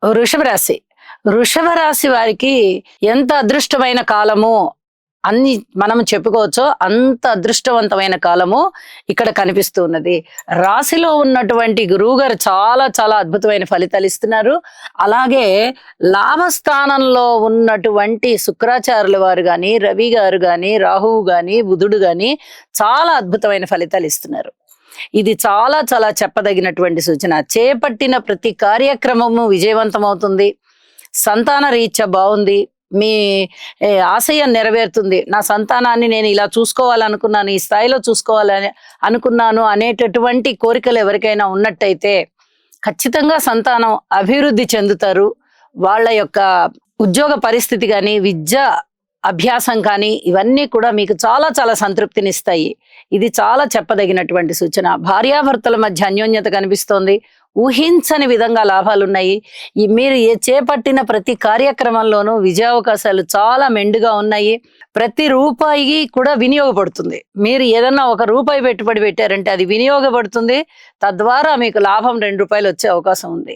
వృషభ రాశి. వృషభ రాశి వారికి ఎంత అదృష్టమైన కాలము అన్ని మనం చెప్పుకోవచ్చో అంత అదృష్టవంతమైన కాలము ఇక్కడ కనిపిస్తూ ఉన్నది. రాశిలో ఉన్నటువంటి గురువుగారు చాలా చాలా అద్భుతమైన ఫలితాలు ఇస్తున్నారు. అలాగే లాభస్థానంలో ఉన్నటువంటి శుక్రాచార్యుల వారు గాని, రవి గారు గాని, రాహువు గాని, బుధుడు గాని చాలా అద్భుతమైన ఫలితాలు ఇస్తున్నారు. ఇది చాలా చాలా చెప్పదగినటువంటి సూచన. చేపట్టిన ప్రతి కార్యక్రమము విజయవంతమవుతుంది. సంతాన రీత్యా బాగుంది. మీ ఆశయం నెరవేరుతుంది. నా సంతానాన్ని నేను ఇలా చూసుకోవాలనుకున్నాను, ఈ స్థాయిలో చూసుకోవాలని అనుకున్నాను అనేటటువంటి కోరికలు ఎవరికైనా ఉన్నట్టయితే ఖచ్చితంగా సంతానం అభివృద్ధి చెందుతారు. వాళ్ళ యొక్క ఉద్యోగ పరిస్థితి కానీ, విద్య అభ్యాసం కానీ ఇవన్నీ కూడా మీకు చాలా చాలా సంతృప్తినిస్తాయి. ఇది చాలా చెప్పదగినటువంటి సూచన. భార్యాభర్తల మధ్య అన్యోన్యత కనిపిస్తోంది. ఊహించని విధంగా లాభాలున్నాయి. మీరు చేపట్టిన ప్రతి కార్యక్రమంలోనూ విజయావకాశాలు చాలా మెండుగా ఉన్నాయి. ప్రతి రూపాయి కూడా వినియోగపడుతుంది. మీరు ఏదన్నా ₹1 పెట్టుబడి పెట్టారంటే అది వినియోగపడుతుంది. తద్వారా మీకు లాభం ₹2 వచ్చే అవకాశం ఉంది.